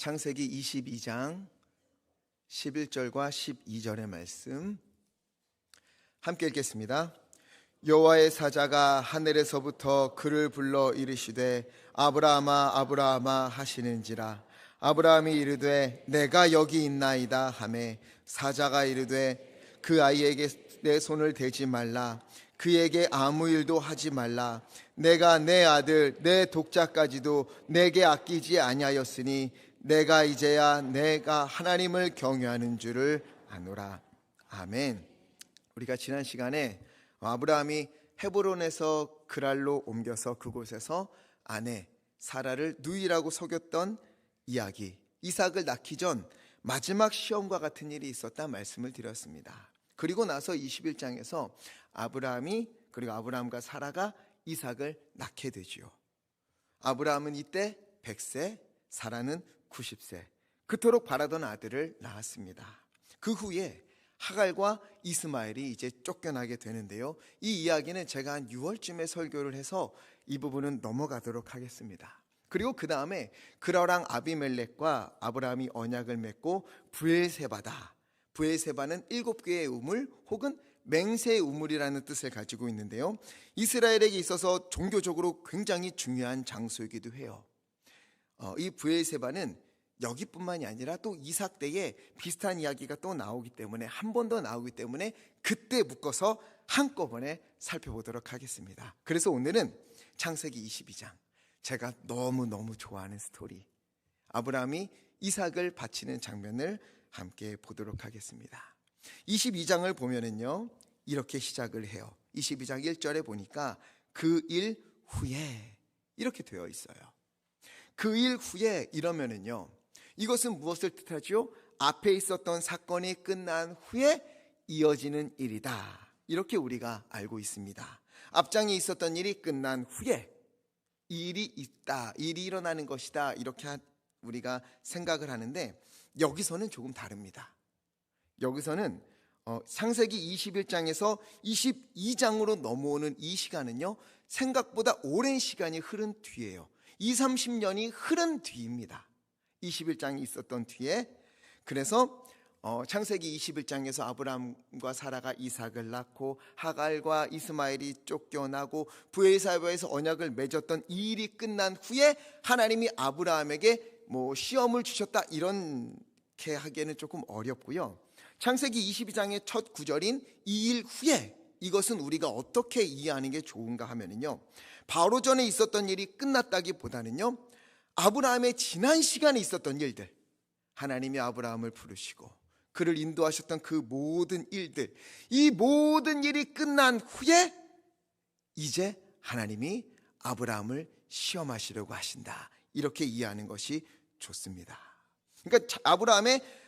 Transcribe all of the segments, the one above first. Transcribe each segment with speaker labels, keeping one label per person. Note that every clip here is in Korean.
Speaker 1: 창세기 22장 11절과 12절의 말씀 함께 읽겠습니다. 여호와의 사자가 하늘에서부터 그를 불러 이르시되 아브라함아 아브라함아 하시는지라. 아브라함이 이르되 내가 여기 있나이다 하매 사자가 이르되 그 아이에게 내 손을 대지 말라. 그에게 아무 일도 하지 말라. 내가 내 아들 내 독자까지도 내게 아끼지 아니하였으니 내가 이제야 내가 하나님을 경외하는 줄을 아노라. 아멘. 우리가 지난 시간에 아브라함이 헤브론에서 그랄로 옮겨서 그곳에서 아내 사라를 누이라고 속였던 이야기, 이삭을 낳기 전 마지막 시험과 같은 일이 있었다 말씀을 드렸습니다. 그리고 나서 21장에서 아브라함이 그리고 아브라함과 사라가 이삭을 낳게 되지요. 아브라함은 이때 100세, 사라는 90세, 그토록 바라던 아들을 낳았습니다. 그 후에 하갈과 이스마엘이 이제 쫓겨나게 되는데요. 이 이야기는 제가 한 6월쯤에 설교를 해서 이 부분은 넘어가도록 하겠습니다. 그리고 그 다음에 그라랑 아비멜렉과 아브라함이 언약을 맺고 브엘세바다. 브엘세바는 7개의 우물 혹은 맹세의 우물이라는 뜻을 가지고 있는데요. 이스라엘에게 있어서 종교적으로 굉장히 중요한 장소이기도 해요. 이 브엘세바는 여기뿐만이 아니라 또 이삭 때에 비슷한 이야기가 또 나오기 때문에 한 번 더 나오기 때문에 그때 묶어서 한꺼번에 살펴보도록 하겠습니다. 그래서 오늘은 창세기 22장, 제가 너무너무 좋아하는 스토리, 아브라함이 이삭을 바치는 장면을 함께 보도록 하겠습니다. 22장을 보면은요 이렇게 시작을 해요. 22장 1절에 보니까 그 일 후에 이렇게 되어 있어요. 그 일 후에 이러면은요 이것은 무엇을 뜻하죠? 앞에 있었던 사건이 끝난 후에 이어지는 일이다, 이렇게 우리가 알고 있습니다. 앞장에 있었던 일이 끝난 후에 이 일이 있다, 일이 일어나는 것이다, 이렇게 우리가 생각을 하는데 여기서는 조금 다릅니다. 여기서는 창세기 21장에서 22장으로 넘어오는 이 시간은요 생각보다 오랜 시간이 흐른 뒤에요. 20-30년이 흐른 뒤입니다. 21장이 있었던 뒤에. 그래서 창세기 21장에서 아브라함과 사라가 이삭을 낳고 하갈과 이스마엘이 쫓겨나고 브엘세바에서 언약을 맺었던 이 일이 끝난 후에 하나님이 아브라함에게 시험을 주셨다, 이렇게 하기에는 조금 어렵고요. 창세기 22장의 첫 구절인 이 일 후에, 이것은 우리가 어떻게 이해하는 게 좋은가 하면은요 바로 전에 있었던 일이 끝났다기보다는요 아브라함의 지난 시간에 있었던 일들, 하나님이 아브라함을 부르시고 그를 인도하셨던 그 모든 일들, 이 모든 일이 끝난 후에 이제 하나님이 아브라함을 시험하시려고 하신다, 이렇게 이해하는 것이 좋습니다. 그러니까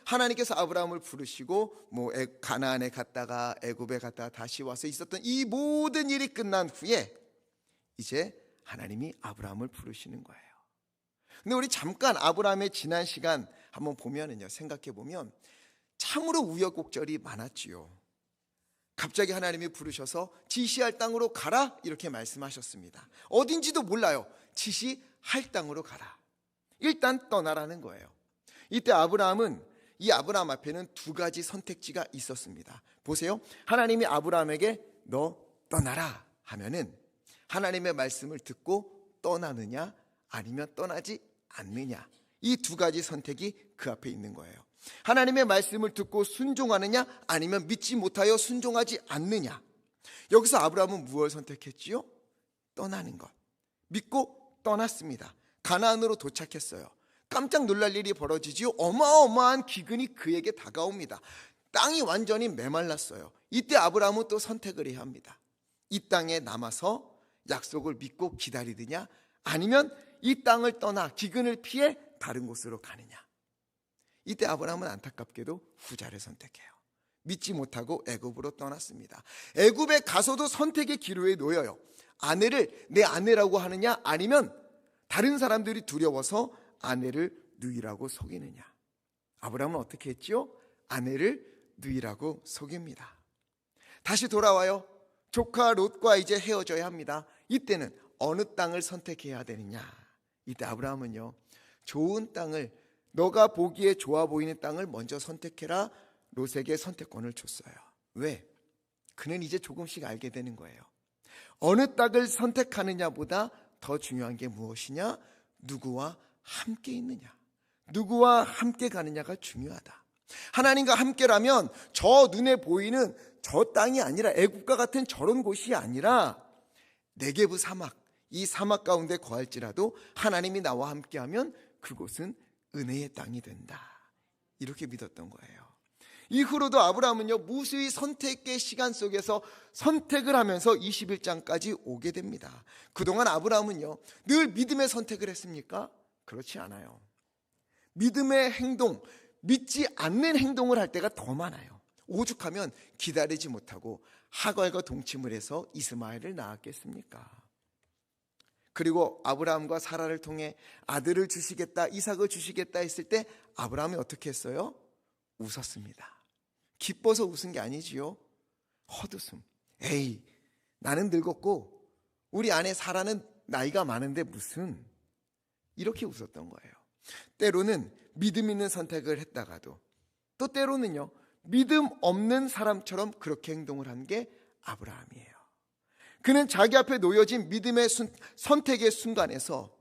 Speaker 1: 하나님께서 아브라함을 부르시고 가나안에 갔다가 애굽에 갔다가 다시 와서 있었던 이 모든 일이 끝난 후에 이제 하나님이 아브라함을 부르시는 거예요. 근데 우리 잠깐 아브라함의 지난 시간 한번 보면은요, 생각해 보면 참으로 우여곡절이 많았지요. 갑자기 하나님이 부르셔서 지시할 땅으로 가라, 이렇게 말씀하셨습니다. 어딘지도 몰라요. 지시할 땅으로 가라, 일단 떠나라는 거예요. 이때 이 아브라함 앞에는 두 가지 선택지가 있었습니다. 보세요. 하나님이 아브라함에게 너 떠나라 하면은 하나님의 말씀을 듣고 떠나느냐 아니면 떠나지 않느냐, 이 두 가지 선택이 그 앞에 있는 거예요. 하나님의 말씀을 듣고 순종하느냐 아니면 믿지 못하여 순종하지 않느냐. 여기서 아브라함은 무엇을 선택했지요? 떠나는 것. 믿고 떠났습니다. 가나안으로 도착했어요. 깜짝 놀랄 일이 벌어지지요. 어마어마한 기근이 그에게 다가옵니다. 땅이 완전히 메말랐어요. 이때 아브라함은 또 선택을 해야 합니다. 이 땅에 남아서 약속을 믿고 기다리느냐 아니면 이 땅을 떠나 기근을 피해 다른 곳으로 가느냐. 이때 아브라함은 안타깝게도 후자를 선택해요. 믿지 못하고 애굽으로 떠났습니다. 애굽에 가서도 선택의 기로에 놓여요. 아내를 내 아내라고 하느냐 아니면 다른 사람들이 두려워서 아내를 누이라고 속이느냐. 아브라함은 어떻게 했지요? 아내를 누이라고 속입니다. 다시 돌아와요. 조카 롯과 이제 헤어져야 합니다. 이때는 어느 땅을 선택해야 되느냐. 이때 아브라함은요 좋은 땅을 너가 보기에 좋아 보이는 땅을 먼저 선택해라. 롯에게 선택권을 줬어요. 왜? 그는 이제 조금씩 알게 되는 거예요. 어느 땅을 선택하느냐보다 더 중요한 게 무엇이냐? 누구와 함께 있느냐, 누구와 함께 가느냐가 중요하다. 하나님과 함께라면 저 눈에 보이는 저 땅이 아니라, 애국과 같은 저런 곳이 아니라 네게브 사막, 이 사막 가운데 거할지라도 하나님이 나와 함께하면 그곳은 은혜의 땅이 된다. 이렇게 믿었던 거예요. 이후로도 아브라함은요, 무수히 선택의 시간 속에서 선택을 하면서 21장까지 오게 됩니다. 그동안 아브라함은요, 늘 믿음의 선택을 했습니까? 그렇지 않아요. 믿음의 행동, 믿지 않는 행동을 할 때가 더 많아요. 오죽하면 기다리지 못하고 하갈과 동침을 해서 이스마엘을 낳았겠습니까? 그리고 아브라함과 사라를 통해 아들을 주시겠다, 이삭을 주시겠다 했을 때 아브라함이 어떻게 했어요? 웃었습니다. 기뻐서 웃은 게 아니지요. 헛웃음. 에이, 나는 늙었고 우리 아내 사라는 나이가 많은데 무슨, 이렇게 웃었던 거예요. 때로는 믿음 있는 선택을 했다가도, 또 때로는요, 믿음 없는 사람처럼 그렇게 행동을 한 게 아브라함이에요. 그는 자기 앞에 놓여진 믿음의 선택의 순간에서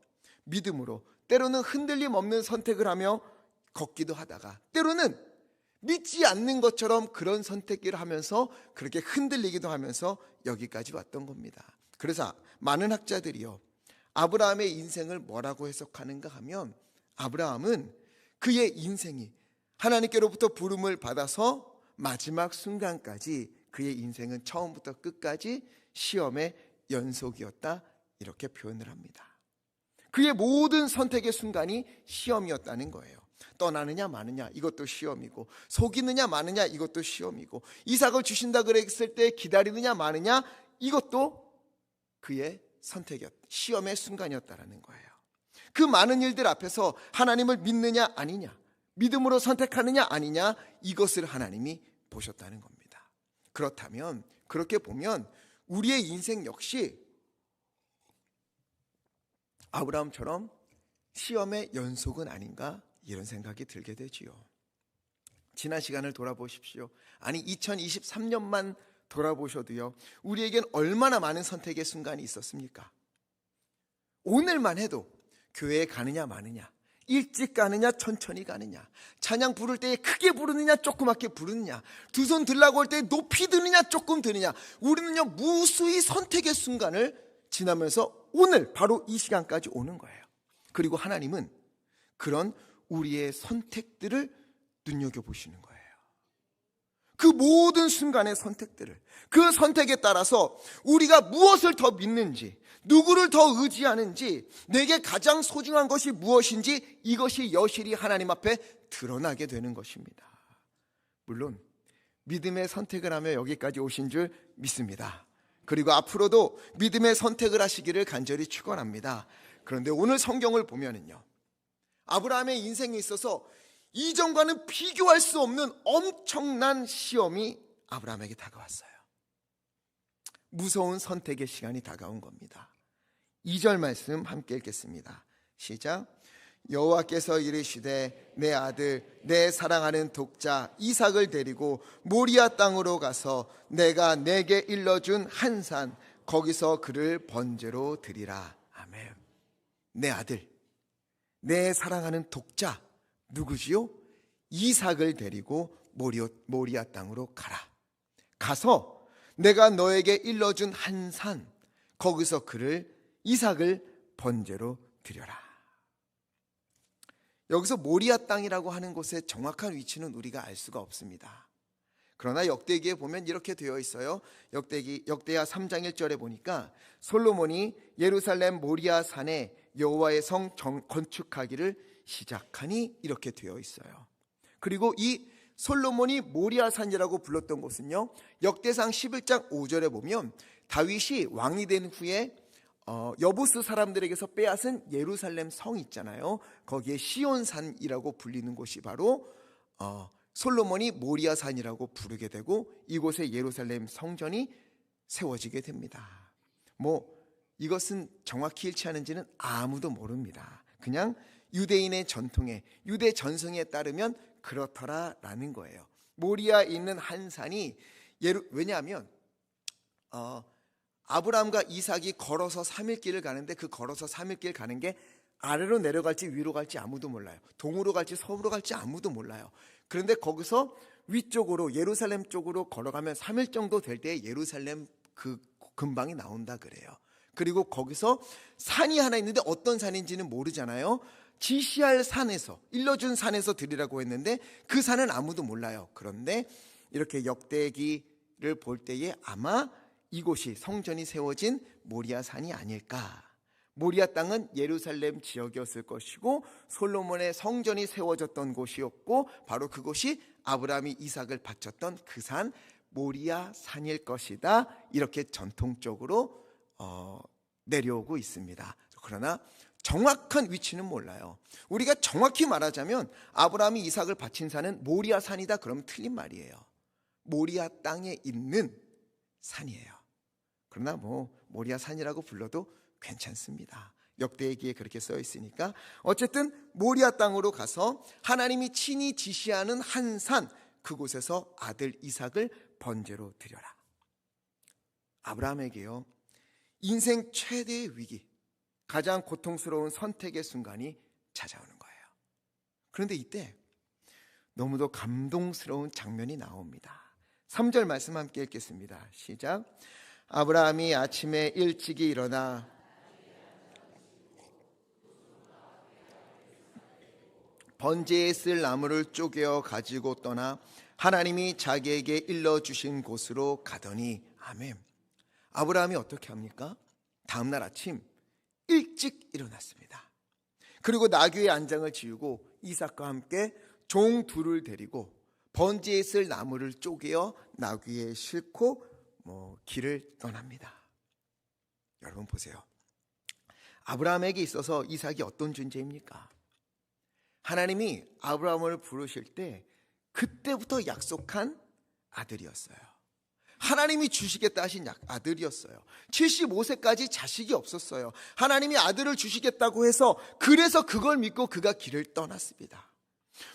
Speaker 1: 믿음으로, 때로는 흔들림 없는 선택을 하며 걷기도 하다가, 때로는 믿지 않는 것처럼 그런 선택을 하면서 그렇게 흔들리기도 하면서 여기까지 왔던 겁니다. 그래서 많은 학자들이요, 아브라함의 인생을 뭐라고 해석하는가 하면, 아브라함은 그의 인생이 하나님께로부터 부름을 받아서 마지막 순간까지 그의 인생은 처음부터 끝까지 시험의 연속이었다, 이렇게 표현을 합니다. 그의 모든 선택의 순간이 시험이었다는 거예요. 떠나느냐 마느냐, 이것도 시험이고, 속이느냐 마느냐, 이것도 시험이고, 이삭을 주신다 그랬을 때 기다리느냐 마느냐, 이것도 그의 시험의 순간이었다는 거예요. 그 많은 일들 앞에서 하나님을 믿느냐 아니냐, 믿음으로 선택하느냐 아니냐, 이것을 하나님이 보셨다는 겁니다. 그렇다면, 그렇게 보면 우리의 인생 역시 아브라함처럼 시험의 연속은 아닌가, 이런 생각이 들게 되지요. 지난 시간을 돌아보십시오. 아니 2023년만 돌아보셔도요, 우리에겐 얼마나 많은 선택의 순간이 있었습니까? 오늘만 해도 교회에 가느냐 마느냐, 일찍 가느냐 천천히 가느냐, 찬양 부를 때 크게 부르느냐 조그맣게 부르느냐, 두 손 들라고 할 때 높이 드느냐 조금 드느냐, 우리는요 무수히 선택의 순간을 지나면서 오늘 바로 이 시간까지 오는 거예요. 그리고 하나님은 그런 우리의 선택들을 눈여겨보시는 거예요. 그 모든 순간의 선택들을, 그 선택에 따라서 우리가 무엇을 더 믿는지, 누구를 더 의지하는지, 내게 가장 소중한 것이 무엇인지, 이것이 여실히 하나님 앞에 드러나게 되는 것입니다. 물론 믿음의 선택을 하며 여기까지 오신 줄 믿습니다. 그리고 앞으로도 믿음의 선택을 하시기를 간절히 축원합니다. 그런데 오늘 성경을 보면은요, 아브라함의 인생에 있어서 이전과는 비교할 수 없는 엄청난 시험이 아브라함에게 다가왔어요. 무서운 선택의 시간이 다가온 겁니다. 2절 말씀 함께 읽겠습니다. 시작. 여호와께서 이르시되 내 아들 내 사랑하는 독자 이삭을 데리고 모리아 땅으로 가서 내가 내게 일러준 한 산 거기서 그를 번제로 드리라. 아멘. 내 아들, 내 사랑하는 독자, 누구지요? 이삭을 데리고 모리아 땅으로 가라. 가서 내가 너에게 일러준 한 산 거기서 이삭을 번제로 드려라. 여기서 모리아 땅이라고 하는 곳의 정확한 위치는 우리가 알 수가 없습니다. 그러나 역대기에 보면 이렇게 되어 있어요. 역대하 3장 1절에 보니까 솔로몬이 예루살렘 모리아 산에 여호와의 성 건축하기를 시작하니, 이렇게 되어 있어요. 그리고 이 솔로몬이 모리아 산이라고 불렀던 곳은요, 역대상 11장 5절에 보면 다윗이 왕이 된 후에 여부스 사람들에게서 빼앗은 예루살렘 성 있잖아요. 거기에 시온산이라고 불리는 곳이 바로 솔로몬이 모리아 산이라고 부르게 되고, 이곳에 예루살렘 성전이 세워지게 됩니다. 이것은 정확히 일치하는지는 아무도 모릅니다. 그냥 유대인의 전통에, 유대 전승에 따르면 그렇더라라는 거예요. 모리아에 있는 한 산이 왜냐하면 아브라함과 이삭이 걸어서 3일 길을 가는데 그 걸어서 3일 길 가는 게 아래로 내려갈지 위로 갈지 아무도 몰라요. 동으로 갈지 서으로 갈지 아무도 몰라요. 그런데 거기서 위쪽으로 예루살렘 쪽으로 걸어가면 3일 정도 될 때 예루살렘 그 근방이 나온다 그래요. 그리고 거기서 산이 하나 있는데 어떤 산인지는 모르잖아요. 지시할 산에서, 일러준 산에서 드리라고 했는데 그 산은 아무도 몰라요. 그런데 이렇게 역대기를 볼 때에 아마 이곳이 성전이 세워진 모리아 산이 아닐까. 모리아 땅은 예루살렘 지역이었을 것이고 솔로몬의 성전이 세워졌던 곳이었고 바로 그곳이 아브라함이 이삭을 바쳤던 그 산 모리아 산일 것이다. 이렇게 전통적으로 내려오고 있습니다. 그러나 정확한 위치는 몰라요. 우리가 정확히 말하자면 아브라함이 이삭을 바친 산은 모리아 산이다 그러면 틀린 말이에요. 모리아 땅에 있는 산이에요. 그러나 모리아 산이라고 불러도 괜찮습니다. 역대기에 그렇게 써 있으니까 어쨌든 모리아 땅으로 가서 하나님이 친히 지시하는 한 산, 그곳에서 아들 이삭을 번제로 드려라. 아브라함에게요, 인생 최대의 위기, 가장 고통스러운 선택의 순간이 찾아오는 거예요. 그런데 이때 너무도 감동스러운 장면이 나옵니다. 3절 말씀 함께 읽겠습니다. 시작. 아브라함이 아침에 일찍이 일어나 번제에 쓸 나무를 쪼개어 가지고 떠나 하나님이 자기에게 일러주신 곳으로 가더니. 아멘. 아브라함이 어떻게 합니까? 다음날 아침 일찍 일어났습니다. 그리고 나귀의 안장을 지우고 이삭과 함께 종 둘을 데리고 번제에 쓸 나무를 쪼개어 나귀에 싣고 길을 떠납니다. 여러분 보세요. 아브라함에게 있어서 이삭이 어떤 존재입니까? 하나님이 아브라함을 부르실 때 그때부터 약속한 아들이었어요. 하나님이 주시겠다 하신 아들이었어요. 75세까지 자식이 없었어요. 하나님이 아들을 주시겠다고 해서 그래서 그걸 믿고 그가 길을 떠났습니다.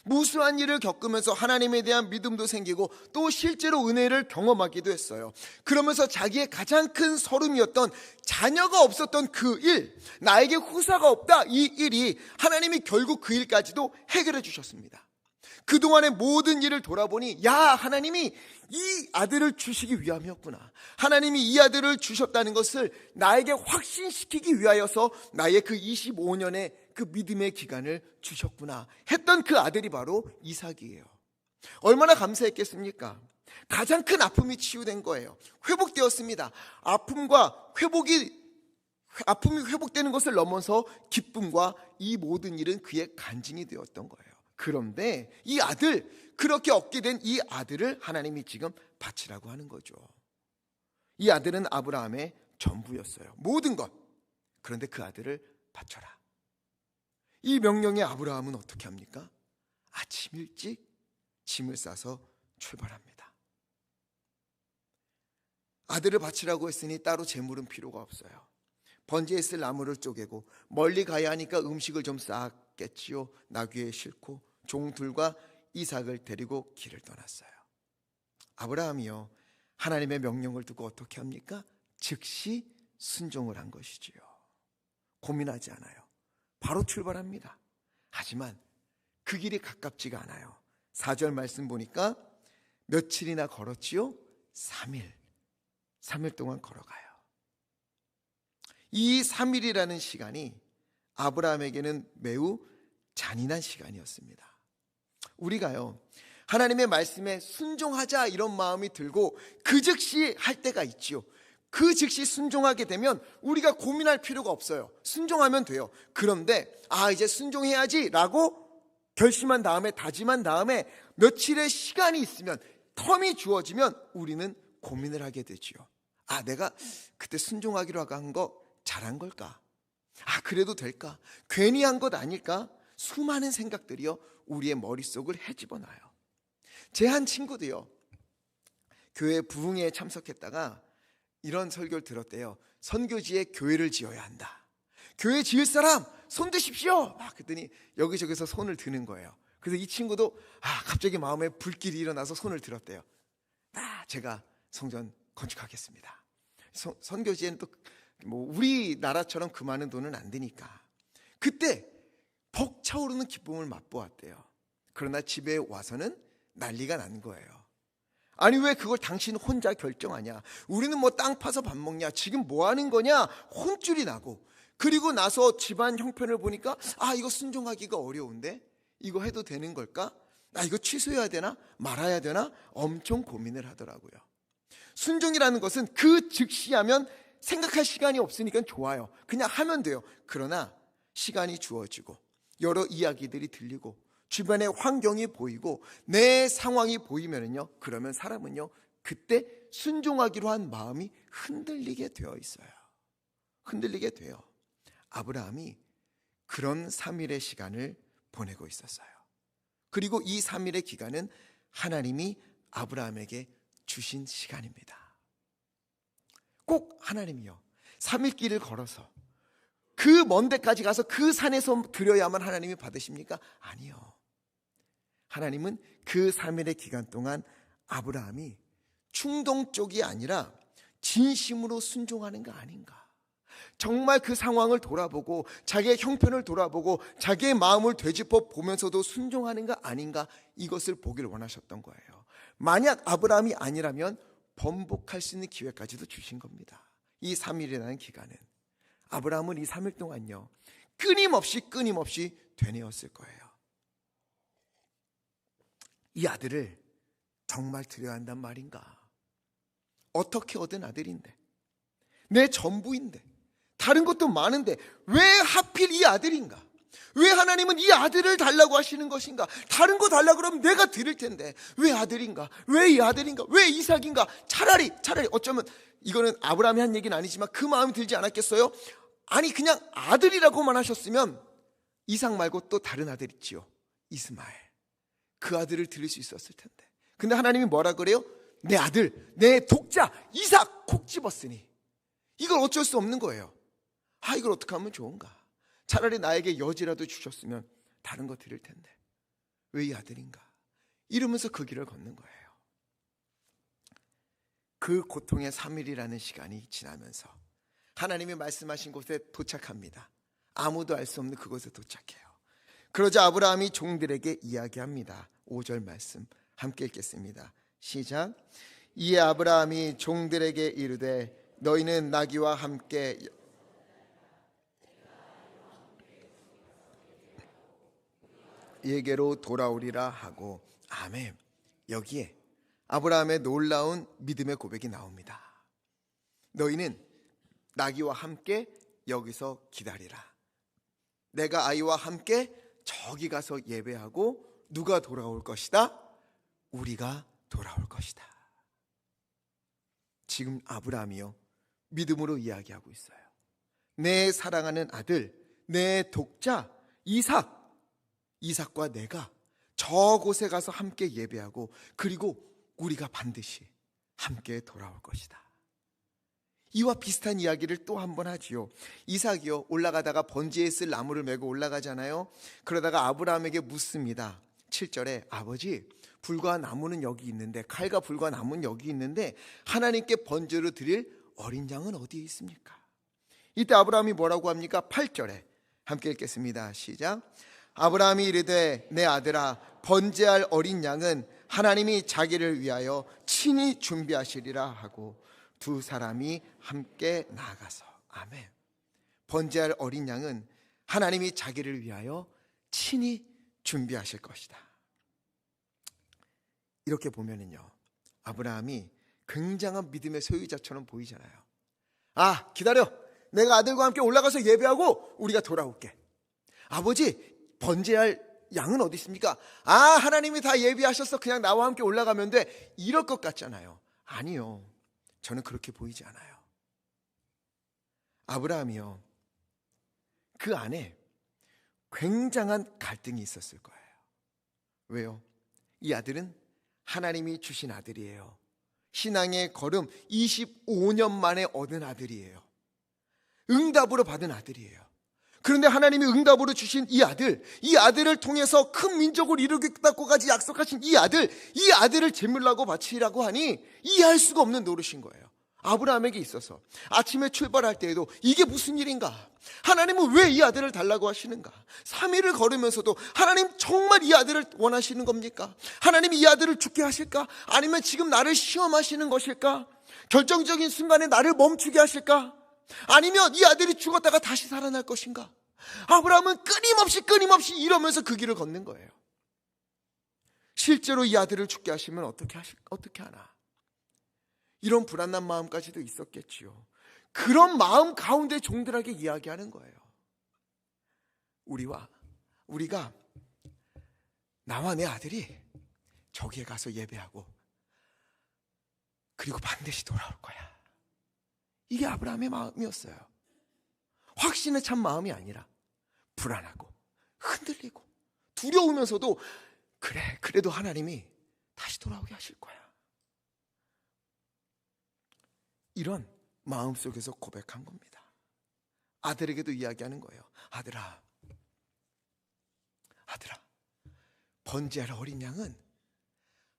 Speaker 1: 무수한 일을 겪으면서 하나님에 대한 믿음도 생기고 또 실제로 은혜를 경험하기도 했어요. 그러면서 자기의 가장 큰 서름이었던 자녀가 없었던 그 일, 나에게 후사가 없다, 이 일이 하나님이 결국 그 일까지도 해결해 주셨습니다. 그동안의 모든 일을 돌아보니 하나님이 이 아들을 주시기 위함이었구나. 하나님이 이 아들을 주셨다는 것을 나에게 확신시키기 위하여서 나의 그 25년의 그 믿음의 기간을 주셨구나 했던 그 아들이 바로 이삭이에요. 얼마나 감사했겠습니까? 가장 큰 아픔이 치유된 거예요. 회복되었습니다. 아픔이 회복되는 것을 넘어서 기쁨과 이 모든 일은 그의 간증이 되었던 거예요. 그런데 이 아들, 그렇게 얻게 된 이 아들을 하나님이 지금 바치라고 하는 거죠. 이 아들은 아브라함의 전부였어요. 모든 것. 그런데 그 아들을 바쳐라. 이 명령에 아브라함은 어떻게 합니까? 아침 일찍 짐을 싸서 출발합니다. 아들을 바치라고 했으니 따로 재물은 필요가 없어요. 번제에 쓸 나무를 쪼개고 멀리 가야 하니까 음식을 좀 쌓았겠지요. 나귀에 싣고 종들과 이삭을 데리고 길을 떠났어요. 아브라함이요, 하나님의 명령을 듣고 어떻게 합니까? 즉시 순종을 한 것이지요. 고민하지 않아요. 바로 출발합니다. 하지만 그 길이 가깝지가 않아요. 4절 말씀 보니까 며칠이나 걸었지요? 3일 동안 걸어가요. 이 3일이라는 시간이 아브라함에게는 매우 잔인한 시간이었습니다. 우리가요, 하나님의 말씀에 순종하자 이런 마음이 들고 그 즉시 할 때가 있지요. 그 즉시 순종하게 되면 우리가 고민할 필요가 없어요. 순종하면 돼요. 그런데 이제 순종해야지 라고 결심한 다음에, 다짐한 다음에 며칠의 시간이 있으면, 텀이 주어지면 우리는 고민을 하게 되지요. 내가 그때 순종하기로 한 거 잘한 걸까? 그래도 될까? 괜히 한 것 아닐까? 수많은 생각들이요, 우리의 머릿속을 헤집어놔요. 제 한 친구도요, 교회 부흥회에 참석했다가 이런 설교를 들었대요. 선교지에 교회를 지어야 한다. 교회 지을 사람 손 드십시오. 막 그랬더니 여기저기서 손을 드는 거예요. 그래서 이 친구도 갑자기 마음에 불길이 일어나서 손을 들었대요. 제가 성전 건축하겠습니다. 선교지에는 또 뭐 우리나라처럼 그 많은 돈은 안 드니까 그때 벅차오르는 기쁨을 맛보았대요. 그러나 집에 와서는 난리가 난 거예요. 아니 왜 그걸 당신 혼자 결정하냐? 우리는 뭐 땅 파서 밥 먹냐? 지금 뭐 하는 거냐? 혼쭐이 나고, 그리고 나서 집안 형편을 보니까 이거 순종하기가 어려운데 이거 해도 되는 걸까? 이거 취소해야 되나? 말아야 되나? 엄청 고민을 하더라고요. 순종이라는 것은 그 즉시 하면 생각할 시간이 없으니까 좋아요. 그냥 하면 돼요. 그러나 시간이 주어지고 여러 이야기들이 들리고 주변의 환경이 보이고 내 상황이 보이면은요, 그러면 사람은요 그때 순종하기로 한 마음이 흔들리게 되어 있어요. 흔들리게 돼요. 아브라함이 그런 3일의 시간을 보내고 있었어요. 그리고 이 3일의 기간은 하나님이 아브라함에게 주신 시간입니다. 꼭 하나님이요 3일 길을 걸어서 그 먼 데까지 가서 그 산에서 드려야만 하나님이 받으십니까? 아니요. 하나님은 그 3일의 기간 동안 아브라함이 충동 쪽이 아니라 진심으로 순종하는 거 아닌가, 정말 그 상황을 돌아보고 자기의 형편을 돌아보고 자기의 마음을 되짚어 보면서도 순종하는 거 아닌가, 이것을 보기를 원하셨던 거예요. 만약 아브라함이 아니라면 번복할 수 있는 기회까지도 주신 겁니다. 이 3일이라는 기간은 아브라함은 이 3일 동안요 끊임없이 되뇌었을 거예요. 이 아들을 정말 드려야 한단 말인가? 어떻게 얻은 아들인데, 내 전부인데, 다른 것도 많은데 왜 하필 이 아들인가? 왜 하나님은 이 아들을 달라고 하시는 것인가? 다른 거 달라고 그러면 내가 드릴 텐데 왜 아들인가? 왜 이 아들인가? 왜 이삭인가? 차라리 어쩌면 이거는 아브라함이 한 얘기는 아니지만 그 마음이 들지 않았겠어요? 아니 그냥 아들이라고만 하셨으면 이삭 말고 또 다른 아들 있지요, 이스마엘. 그 아들을 드릴 수 있었을 텐데. 근데 하나님이 뭐라 그래요? 내 아들, 내 독자 이삭 콕 집었으니 이걸 어쩔 수 없는 거예요. 이걸 어떻게 하면 좋은가? 차라리 나에게 여지라도 주셨으면 다른 거 드릴 텐데 왜 이 아들인가? 이러면서 그 길을 걷는 거예요. 그 고통의 3일이라는 시간이 지나면서 하나님이 말씀하신 곳에 도착합니다. 아무도 알 수 없는 그곳에 도착해요. 그러자 아브라함이 종들에게 이야기합니다. 5절 말씀 함께 읽겠습니다. 시작. 이에 아브라함이 종들에게 이르되 너희는 나귀와 함께 에게로 돌아오리라 하고. 아멘. 여기에 아브라함의 놀라운 믿음의 고백이 나옵니다. 너희는 나귀와 함께 여기서 기다리라. 내가 아이와 함께 저기 가서 예배하고 누가 돌아올 것이다? 우리가 돌아올 것이다. 지금 아브라함이요 믿음으로 이야기하고 있어요. 내 사랑하는 아들, 내 독자 이삭과 내가 저곳에 가서 함께 예배하고 그리고 우리가 반드시 함께 돌아올 것이다. 이와 비슷한 이야기를 또 한 번 하지요. 이삭이요 올라가다가 번제에 쓸 나무를 메고 올라가잖아요. 그러다가 아브라함에게 묻습니다. 7절에 아버지, 불과 나무는 여기 있는데, 칼과 불과 나무는 여기 있는데 하나님께 번제로 드릴 어린 양은 어디에 있습니까? 이때 아브라함이 뭐라고 합니까? 8절에 함께 읽겠습니다. 시작. 아브라함이 이르되 내 아들아, 번제할 어린 양은 하나님이 자기를 위하여 친히 준비하시리라 하고 두 사람이 함께 나아가서. 아멘. 번제할 어린 양은 하나님이 자기를 위하여 친히 준비하실 것이다. 이렇게 보면은요 아브라함이 굉장한 믿음의 소유자처럼 보이잖아요. 기다려, 내가 아들과 함께 올라가서 예배하고 우리가 돌아올게. 아버지, 번제할 양은 어디 있습니까? 하나님이 다 예비하셔서 그냥 나와 함께 올라가면 돼. 이럴 것 같잖아요. 아니요, 저는 그렇게 보이지 않아요. 아브라함이요 그 안에 굉장한 갈등이 있었을 거예요. 왜요? 이 아들은 하나님이 주신 아들이에요. 신앙의 걸음 25년 만에 얻은 아들이에요. 응답으로 받은 아들이에요. 그런데 하나님이 응답으로 주신 이 아들을 통해서 큰 민족을 이루겠다고까지 약속하신 이 아들을 제물라고 바치라고 하니 이해할 수가 없는 노릇인 거예요. 아브라함에게 있어서 아침에 출발할 때에도 이게 무슨 일인가? 하나님은 왜 이 아들을 달라고 하시는가? 3일을 걸으면서도 하나님 정말 이 아들을 원하시는 겁니까? 하나님이 이 아들을 죽게 하실까? 아니면 지금 나를 시험하시는 것일까? 결정적인 순간에 나를 멈추게 하실까? 아니면 이 아들이 죽었다가 다시 살아날 것인가? 아브라함은 끊임없이 이러면서 그 길을 걷는 거예요. 실제로 이 아들을 죽게 하시면 어떻게 하나? 이런 불안한 마음까지도 있었겠지요. 그런 마음 가운데 종들에게 이야기하는 거예요. 우리가 나와 내 아들이 저기에 가서 예배하고 그리고 반드시 돌아올 거야. 이게 아브라함의 마음이었어요. 확신에 찬 마음이 아니라 불안하고 흔들리고 두려우면서도 그래도 하나님이 다시 돌아오게 하실 거야. 이런 마음속에서 고백한 겁니다. 아들에게도 이야기하는 거예요. 아들아, 번제할 어린 양은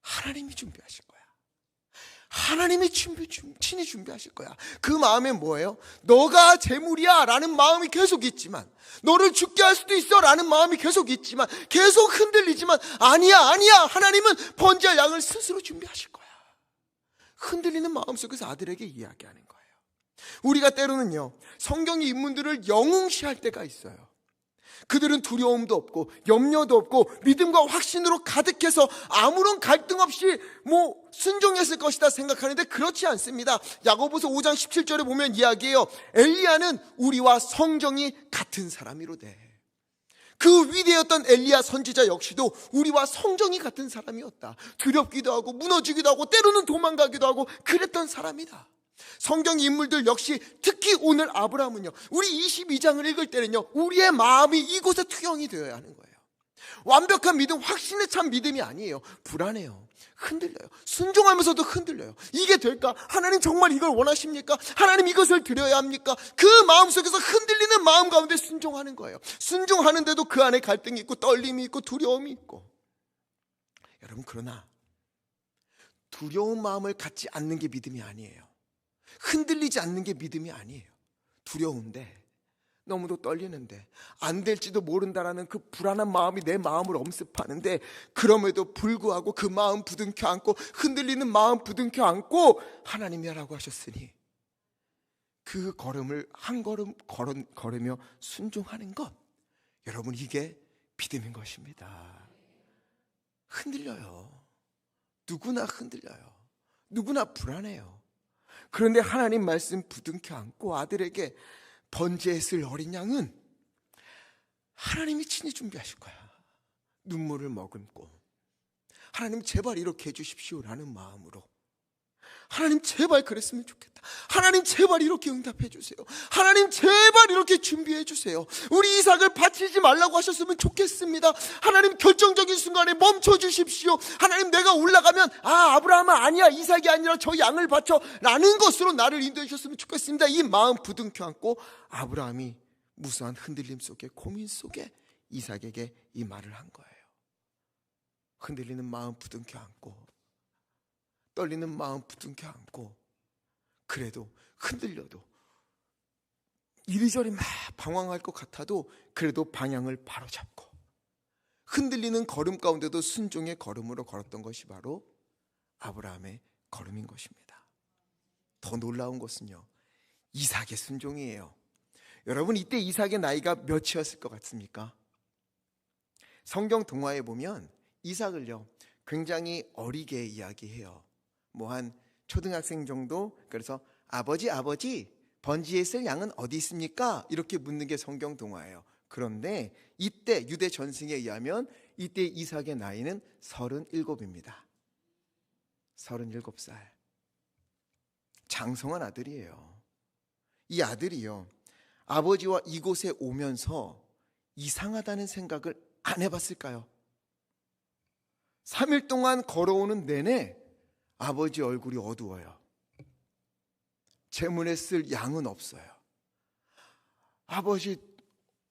Speaker 1: 하나님이 준비하실 거야. 하나님이 친히 준비하실 거야. 그 마음에 뭐예요? 너가 제물이야 라는 마음이 계속 있지만, 너를 죽게 할 수도 있어 라는 마음이 계속 있지만, 계속 흔들리지만, 아니야 하나님은 번제할 양을 스스로 준비하실 거야. 흔들리는 마음속에서 아들에게 이야기하는 거예요. 우리가 때로는요, 성경의 인물들을 영웅시할 때가 있어요. 그들은 두려움도 없고 염려도 없고 믿음과 확신으로 가득해서 아무런 갈등 없이 순종했을 것이다 생각하는데 그렇지 않습니다. 야고보서 5장 17절에 보면 이야기해요. 엘리야는 우리와 성정이 같은 사람이로되. 그 위대했던 엘리야 선지자 역시도 우리와 성정이 같은 사람이었다. 두렵기도 하고 무너지기도 하고 때로는 도망가기도 하고 그랬던 사람이다. 성경 인물들 역시 특히 오늘 아브라함은요, 우리 22장을 읽을 때는요, 우리의 마음이 이곳에 투영이 되어야 하는 거예요. 완벽한 믿음, 확신에 찬 믿음이 아니에요. 불안해요. 흔들려요. 순종하면서도 흔들려요. 이게 될까? 하나님 정말 이걸 원하십니까? 하나님 이것을 드려야 합니까? 그 마음속에서 흔들리는 마음 가운데 순종하는 거예요. 순종하는데도 그 안에 갈등이 있고 떨림이 있고 두려움이 있고. 여러분, 그러나 두려운 마음을 갖지 않는 게 믿음이 아니에요. 흔들리지 않는 게 믿음이 아니에요. 두려운데, 너무도 떨리는데, 안 될지도 모른다라는 그 불안한 마음이 내 마음을 엄습하는데, 그럼에도 불구하고 그 마음 부둥켜 안고, 흔들리는 마음 부둥켜 안고 하나님이 하라고 하셨으니 그 걸음을 한 걸음 걸으며 순종하는 것, 여러분, 이게 믿음인 것입니다. 흔들려요. 누구나 흔들려요. 누구나 불안해요. 그런데 하나님 말씀 부둥켜 안고 아들에게 번제했을 어린 양은 하나님이 친히 준비하실 거야. 눈물을 머금고 하나님 제발 이렇게 해주십시오라는 마음으로, 하나님 제발 그랬으면 좋겠다. 하나님 제발 이렇게 응답해 주세요. 하나님 제발 이렇게 준비해 주세요. 우리 이삭을 바치지 말라고 하셨으면 좋겠습니다. 하나님 결정적인 순간에 멈춰 주십시오. 하나님 내가 올라가면 아브라함은 아니야, 이삭이 아니라 저 양을 바쳐 라는 것으로 나를 인도해 주셨으면 좋겠습니다. 이 마음 부둥켜 안고 아브라함이 무수한 흔들림 속에, 고민 속에 이삭에게 이 말을 한 거예요. 흔들리는 마음 부둥켜 안고, 떨리는 마음 부둥켜 안고, 그래도 흔들려도 이리저리 막 방황할 것 같아도 그래도 방향을 바로 잡고 흔들리는 걸음 가운데도 순종의 걸음으로 걸었던 것이 바로 아브라함의 걸음인 것입니다. 더 놀라운 것은요, 이삭의 순종이에요. 여러분, 이때 이삭의 나이가 몇이었을 것 같습니까? 성경 동화에 보면 이삭을요 굉장히 어리게 이야기해요. 한 초등학생 정도. 그래서 아버지 번지했을 양은 어디 있습니까? 이렇게 묻는 게 성경 동화예요. 그런데 이때 유대 전승에 의하면 이때 이삭의 나이는 37입니다. 37살. 장성한 아들이에요. 이 아들이요, 아버지와 이곳에 오면서 이상하다는 생각을 안 해봤을까요? 3일 동안 걸어오는 내내 아버지 얼굴이 어두워요. 제물에 쓸 양은 없어요. 아버지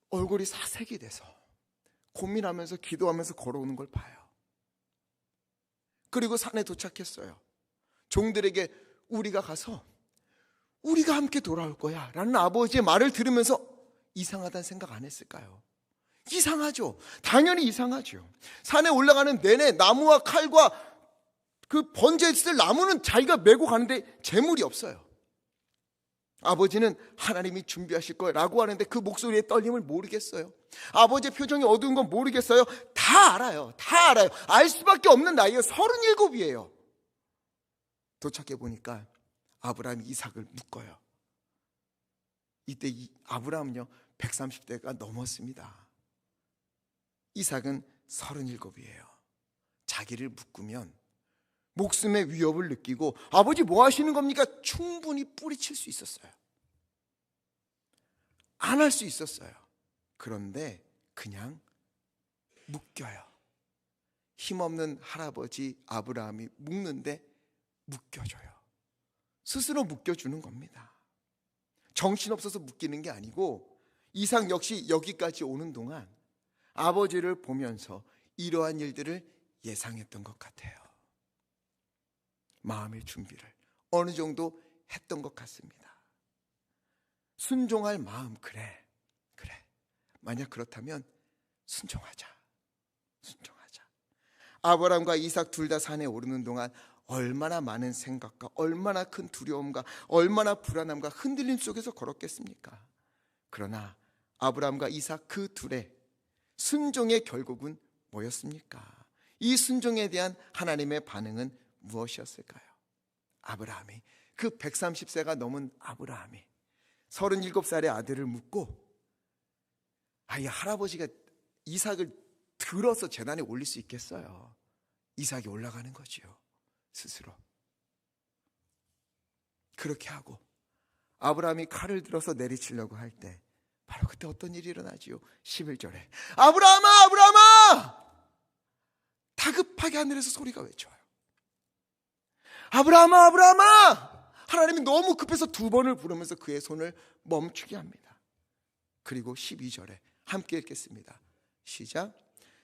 Speaker 1: 얼굴이 사색이 돼서 고민하면서 기도하면서 걸어오는 걸 봐요. 그리고 산에 도착했어요. 종들에게 우리가 가서 우리가 함께 돌아올 거야 라는 아버지의 말을 들으면서 이상하다는 생각 안 했을까요? 이상하죠. 당연히 이상하죠. 산에 올라가는 내내 나무와 칼과 그 번제에 쓸 나무는 자기가 메고 가는데 재물이 없어요. 아버지는 하나님이 준비하실 거라고 하는데 그 목소리의 떨림을 모르겠어요. 아버지의 표정이 어두운 건 모르겠어요. 다 알아요. 다 알아요. 알 수밖에 없는 나이가 37이에요. 도착해 보니까 아브라함이 이삭을 묶어요. 이때 아브라함은요 130대가 넘었습니다. 이삭은 37이에요. 자기를 묶으면 목숨의 위협을 느끼고 아버지 뭐 하시는 겁니까? 충분히 뿌리칠 수 있었어요. 안 할 수 있었어요. 그런데 그냥 묶여요. 힘없는 할아버지 아브라함이 묶는데 묶여줘요. 스스로 묶여주는 겁니다. 정신없어서 묶이는 게 아니고 이삭 역시 여기까지 오는 동안 아버지를 보면서 이러한 일들을 예상했던 것 같아요. 마음의 준비를 어느 정도 했던 것 같습니다. 순종할 마음, 그래. 만약 그렇다면 순종하자. 아브라함과 이삭 둘 다 산에 오르는 동안 얼마나 많은 생각과 얼마나 큰 두려움과 얼마나 불안함과 흔들림 속에서 걸었겠습니까? 그러나 아브라함과 이삭 그 둘의 순종의 결국은 뭐였습니까? 이 순종에 대한 하나님의 반응은 무엇이었을까요? 아브라함이, 그 130세가 넘은 아브라함이 37살의 아들을 묻고, 이 할아버지가 이삭을 들어서 제단에 올릴 수 있겠어요? 이삭이 올라가는 거지요, 스스로. 그렇게 하고 아브라함이 칼을 들어서 내리치려고 할 때 바로 그때 어떤 일이 일어나지요? 11절에 아브라함아! 다급하게 하늘에서 소리가 외쳐요. 아브라함아! 하나님이 너무 급해서 두 번을 부르면서 그의 손을 멈추게 합니다. 그리고 12절에 함께 읽겠습니다. 시작.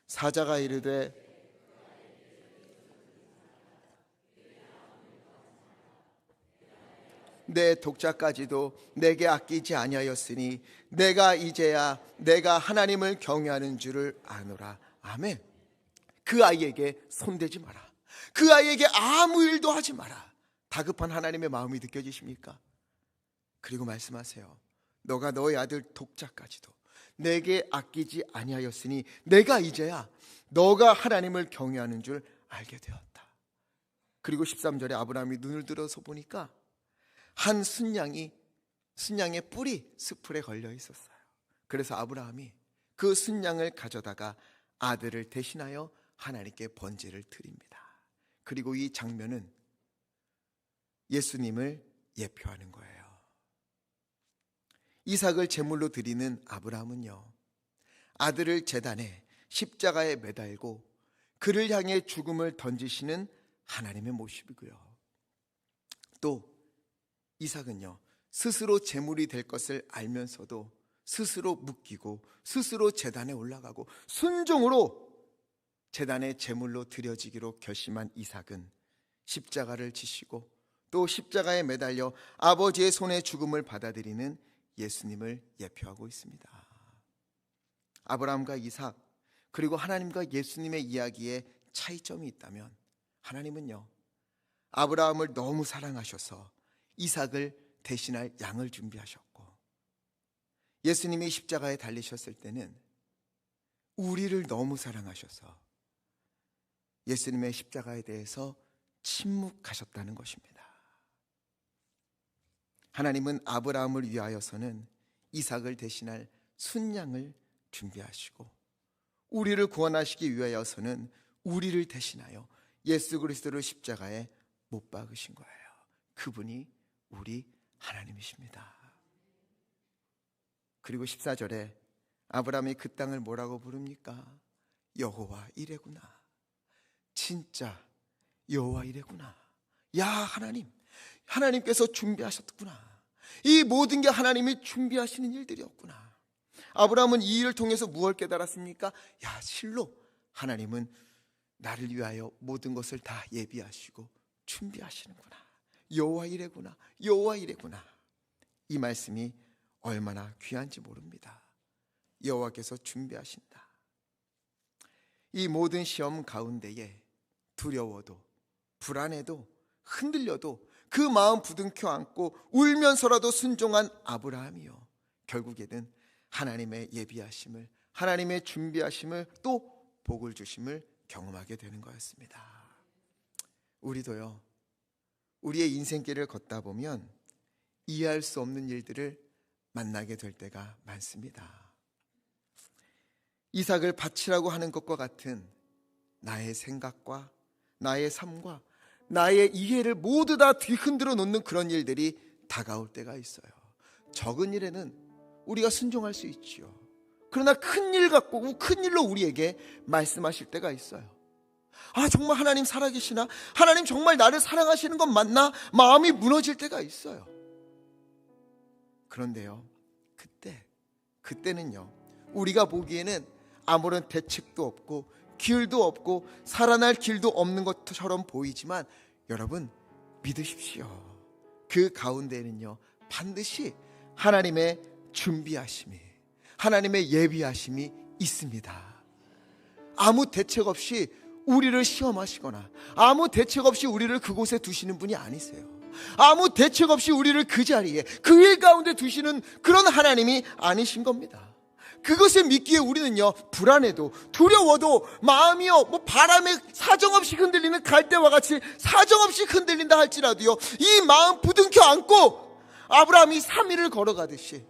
Speaker 1: 사자가 이르되 내 독자까지도 내게 아끼지 아니하였으니 내가 이제야 내가 하나님을 경외하는 줄을 아노라. 아멘. 그 아이에게 손대지 마라. 그 아이에게 아무 일도 하지 마라. 다급한 하나님의 마음이 느껴지십니까? 그리고 말씀하세요. 너가 너의 아들 독자까지도 내게 아끼지 아니하였으니 내가 이제야 너가 하나님을 경외하는 줄 알게 되었다. 그리고 13절에 아브라함이 눈을 들어서 보니까 한 순양의 뿔이 스풀에 걸려 있었어요. 그래서 아브라함이 그 순양을 가져다가 아들을 대신하여 하나님께 번제를 드립니다. 그리고 이 장면은 예수님을 예표하는 거예요. 이삭을 제물로 드리는 아브라함은요, 아들을 제단에 십자가에 매달고 그를 향해 죽음을 던지시는 하나님의 모습이고요. 또 이삭은요, 스스로 제물이 될 것을 알면서도 스스로 묶이고 스스로 제단에 올라가고 순종으로 제단에 제물로 드려지기로 결심한 이삭은 십자가를 지시고 또 십자가에 매달려 아버지의 손에 죽음을 받아들이는 예수님을 예표하고 있습니다. 아브라함과 이삭, 그리고 하나님과 예수님의 이야기에 차이점이 있다면 하나님은요, 아브라함을 너무 사랑하셔서 이삭을 대신할 양을 준비하셨고, 예수님이 십자가에 달리셨을 때는 우리를 너무 사랑하셔서 예수님의 십자가에 대해서 침묵하셨다는 것입니다. 하나님은 아브라함을 위하여서는 이삭을 대신할 순양을 준비하시고, 우리를 구원하시기 위하여서는 우리를 대신하여 예수 그리스도를 십자가에 못 박으신 거예요. 그분이 우리 하나님이십니다. 그리고 14절에 아브라함이 그 땅을 뭐라고 부릅니까? 여호와 이레구나. 진짜 여호와 이레구나. 야, 하나님께서 준비하셨구나. 이 모든 게 하나님이 준비하시는 일들이었구나. 아브라함은 이 일을 통해서 무엇을 깨달았습니까? 야, 실로 하나님은 나를 위하여 모든 것을 다 예비하시고 준비하시는구나. 여호와 이레구나. 여호와 이레구나. 이 말씀이 얼마나 귀한지 모릅니다. 여호와께서 준비하신다. 이 모든 시험 가운데에 두려워도 불안해도 흔들려도 그 마음 부둥켜 안고 울면서라도 순종한 아브라함이요, 결국에는 하나님의 예비하심을, 하나님의 준비하심을, 또 복을 주심을 경험하게 되는 거였습니다. 우리도요, 우리의 인생길을 걷다 보면 이해할 수 없는 일들을 만나게 될 때가 많습니다. 이삭을 바치라고 하는 것과 같은 나의 생각과 나의 삶과 나의 이해를 모두 다 뒤흔들어 놓는 그런 일들이 다가올 때가 있어요. 적은 일에는 우리가 순종할 수 있지요. 그러나 큰 일 갖고 큰 일로 우리에게 말씀하실 때가 있어요. 아, 정말 하나님 살아계시나? 하나님 정말 나를 사랑하시는 건 맞나? 마음이 무너질 때가 있어요. 그런데요, 그때는요, 우리가 보기에는 아무런 대책도 없고 길도 없고 살아날 길도 없는 것처럼 보이지만 여러분 믿으십시오. 그 가운데에는요, 반드시 하나님의 준비하심이, 하나님의 예비하심이 있습니다. 아무 대책 없이 우리를 시험하시거나 아무 대책 없이 우리를 그곳에 두시는 분이 아니세요. 아무 대책 없이 우리를 그 자리에, 그 일 가운데 두시는 그런 하나님이 아니신 겁니다. 그것을 믿기에 우리는요, 불안해도 두려워도 마음이요, 바람에 사정없이 흔들리는 갈대와 같이 사정없이 흔들린다 할지라도요, 이 마음 부둥켜 안고 아브라함이 3일을 걸어가듯이,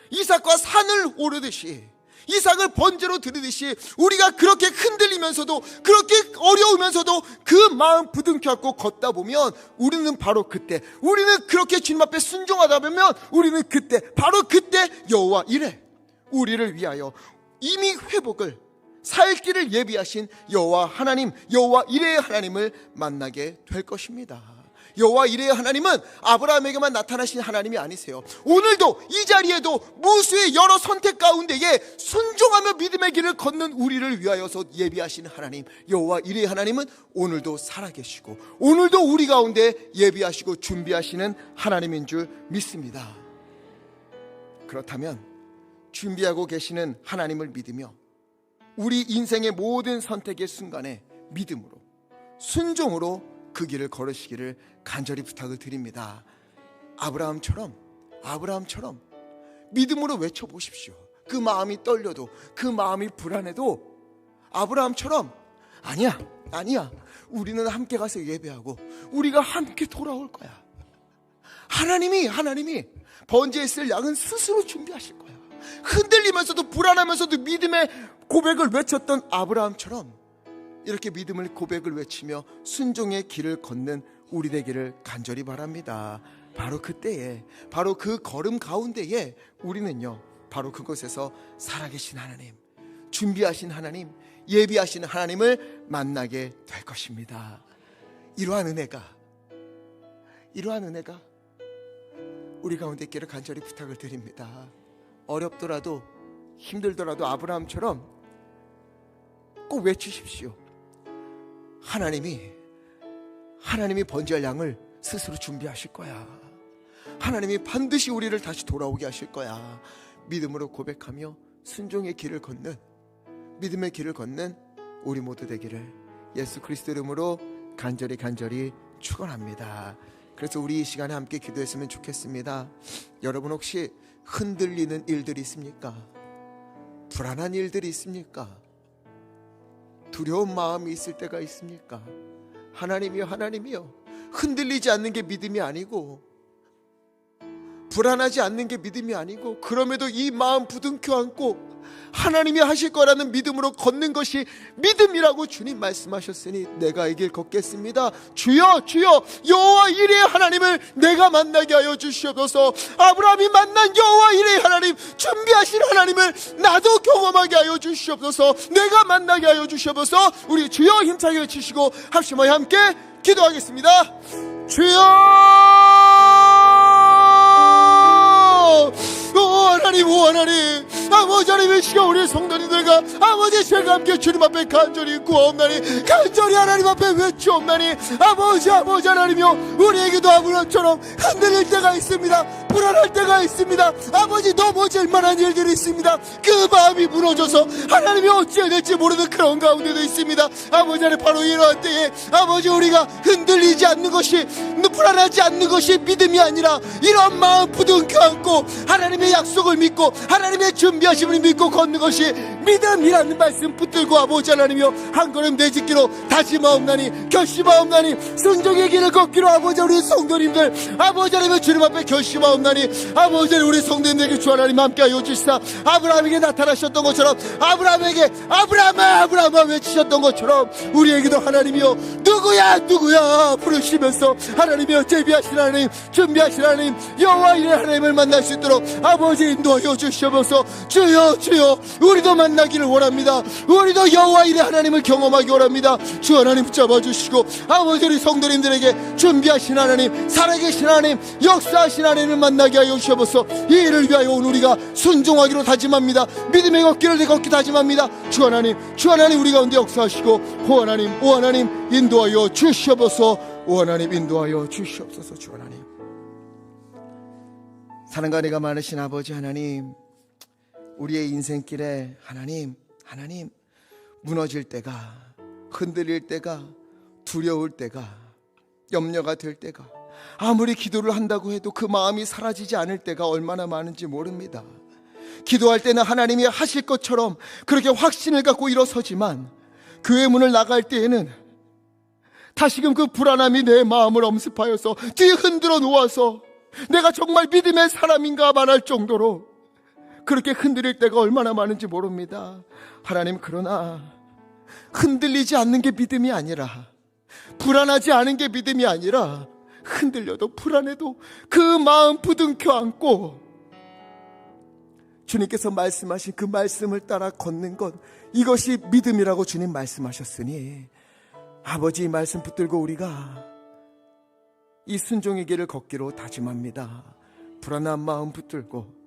Speaker 1: 이삭과 산을 오르듯이, 이삭을 번제로 드리듯이 우리가 그렇게 흔들리면서도, 그렇게 어려우면서도 그 마음 부둥켜 안고 걷다 보면 우리는 바로 그때, 우리는 그렇게 주님 앞에 순종하다 보면 우리는 그때, 바로 그때 여호와 이레, 우리를 위하여 이미 회복을, 살 길을 예비하신 여호와 하나님, 여호와 이레의 하나님을 만나게 될 것입니다. 여호와 이레의 하나님은 아브라함에게만 나타나신 하나님이 아니세요. 오늘도 이 자리에도 무수의 여러 선택 가운데에 순종하며 믿음의 길을 걷는 우리를 위하여서 예비하신 하나님, 여호와 이레의 하나님은 오늘도 살아계시고 오늘도 우리 가운데 예비하시고 준비하시는 하나님인 줄 믿습니다. 그렇다면 준비하고 계시는 하나님을 믿으며 우리 인생의 모든 선택의 순간에 믿음으로, 순종으로 그 길을 걸으시기를 간절히 부탁을 드립니다. 아브라함처럼 믿음으로 외쳐보십시오. 그 마음이 떨려도, 그 마음이 불안해도 아브라함처럼 아니야, 우리는 함께 가서 예배하고 우리가 함께 돌아올 거야. 하나님이 번제했을 양은 스스로 준비하실 거야. 흔들리면서도 불안하면서도 믿음의 고백을 외쳤던 아브라함처럼 이렇게 믿음의 고백을 외치며 순종의 길을 걷는 우리 되기를 간절히 바랍니다. 바로 그때에, 바로 그 걸음 가운데에 우리는요, 바로 그곳에서 살아계신 하나님, 준비하신 하나님, 예비하신 하나님을 만나게 될 것입니다. 이러한 은혜가 우리 가운데 있기를 간절히 부탁을 드립니다. 어렵더라도 힘들더라도 아브라함처럼 꼭 외치십시오. 하나님이 번제할 양을 스스로 준비하실 거야. 하나님이 반드시 우리를 다시 돌아오게 하실 거야. 믿음으로 고백하며 순종의 길을 걷는, 믿음의 길을 걷는 우리 모두 되기를 예수 그리스도 이름으로 간절히 축원합니다. 그래서 우리 이 시간에 함께 기도했으면 좋겠습니다. 여러분 혹시 흔들리는 일들이 있습니까? 불안한 일들이 있습니까? 두려운 마음이 있을 때가 있습니까? 하나님이요, 흔들리지 않는 게 믿음이 아니고, 불안하지 않는 게 믿음이 아니고, 그럼에도 이 마음 부둥켜 안고 하나님이 하실 거라는 믿음으로 걷는 것이 믿음이라고 주님 말씀하셨으니 내가 이 길 걷겠습니다. 주여 여호와 이레의 하나님을 내가 만나게 하여 주시옵소서. 아브라함이 만난 여호와 이레의 하나님, 준비하신 하나님을 나도 경험하게 하여 주시옵소서. 내가 만나게 하여 주시옵소서. 우리 주여 힘차게 외치시고 합심하여 함께 기도하겠습니다. 주여, 오 하나님, 아버지 하나님 이 시간 우리 성도님들과 아버지 제가 함께 주님 앞에 간절히 구하옵나니, 간절히 하나님 앞에 외치옵나니, 아버지 하나님이여, 우리에게도 아브라함처럼 흔들릴 때가 있습니다. 불안할 때가 있습니다. 아버지 넘어질 만한 일들이 있습니다. 그 마음이 무너져서 하나님이 어찌해야 될지 모르는 그런 가운데도 있습니다. 아버지 하나님, 바로 이러한 때에 아버지 우리가 흔들리지 않는 것이, 불안하지 않는 것이 믿음이 아니라 이런 마음 부둥켜 안고 하나님의 약속을 믿고 하나님의 준비하심을 믿고 걷는 것이 믿음이라는 말씀 붙들고 아버지 하나님이여, 한 걸음 내딛기로 다짐하옵나니, 결심하옵나니, 순종의 길을 걷기로 아버지 우리 성도님들 아버지 하나님의 주님 앞에 결심하옵나니, 아버지 우리 성도님들에게 주 하나님 함께하여 주시사, 아브라함에게 나타나셨던 것처럼 아브라함에게 아브라함아 외치셨던 것처럼 우리에게도 하나님이여 누구야 부르시면서 하나님이여 제비하신 하나님, 준비하신 하나님, 여호와 이레 하나님을 만날 수 있도록 아버지 인도하여 주시옵소서. 주여 우리도 만나기를 원합니다. 우리도 여호와 이레 하나님을 경험하기 원합니다. 주 하나님 붙잡아주시고 아버지 우리 성도님들에게 준비하신 하나님, 살아계신 하나님, 역사하신 하나님을 만나게 하여 주시옵소서. 이 일을 위하여 오늘 우리가 순종하기로 다짐합니다. 믿음의 걷기를 걷기 다짐합니다. 주 하나님 우리 가운데 역사하시고 오 하나님 인도하여 주시옵소서. 오 하나님 인도하여 주시옵소서. 주 하나님, 사랑과 은혜가 많으신 아버지 하나님, 우리의 인생길에 하나님 무너질 때가, 흔들릴 때가, 두려울 때가, 염려가 될 때가, 아무리 기도를 한다고 해도 그 마음이 사라지지 않을 때가 얼마나 많은지 모릅니다. 기도할 때는 하나님이 하실 것처럼 그렇게 확신을 갖고 일어서지만 교회 문을 나갈 때에는 다시금 그 불안함이 내 마음을 엄습하여서 뒤에 흔들어 놓아서 내가 정말 믿음의 사람인가 말할 정도로 그렇게 흔들릴 때가 얼마나 많은지 모릅니다. 하나님, 그러나 흔들리지 않는 게 믿음이 아니라, 불안하지 않은 게 믿음이 아니라, 흔들려도 불안해도 그 마음 부둥켜 안고 주님께서 말씀하신 그 말씀을 따라 걷는 것, 이것이 믿음이라고 주님 말씀하셨으니 아버지 이 말씀 붙들고 우리가 이 순종의 길을 걷기로 다짐합니다. 불안한 마음 붙들고,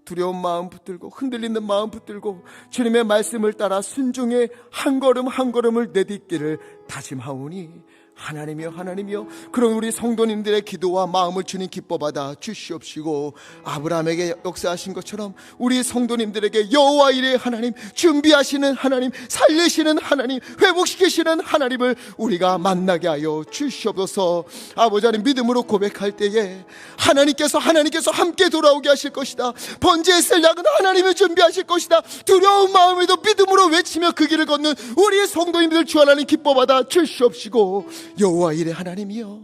Speaker 1: 두려운 마음 붙들고, 흔들리는 마음 붙들고 주님의 말씀을 따라 순종의 한 걸음 한 걸음을 내딛기를 다짐하오니, 하나님이여 그런 우리 성도님들의 기도와 마음을 주님 기뻐받아 주시옵시고, 아브라함에게 역사하신 것처럼 우리 성도님들에게 여호와 이레 하나님, 준비하시는 하나님, 살리시는 하나님, 회복시키시는 하나님을 우리가 만나게 하여 주시옵소서. 아버지 하나님, 믿음으로 고백할 때에 하나님께서 함께 돌아오게 하실 것이다. 번제했을 약은 하나님이 준비하실 것이다. 두려운 마음에도 믿음으로 외치며 그 길을 걷는 우리 성도님들 주 하나님 기뻐받아 주시옵시고, 여호와 이레 하나님이여,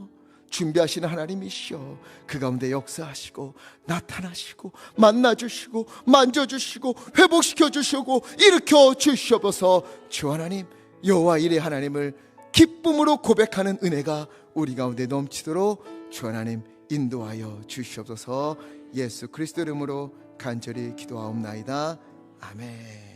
Speaker 1: 준비하시는 하나님이시여, 그 가운데 역사하시고 나타나시고 만나주시고 만져주시고 회복시켜주시고 일으켜 주시옵소서. 주 하나님, 여호와 이레 하나님을 기쁨으로 고백하는 은혜가 우리 가운데 넘치도록 주 하나님 인도하여 주시옵소서. 예수 그리스도 이름으로 간절히 기도하옵나이다. 아멘.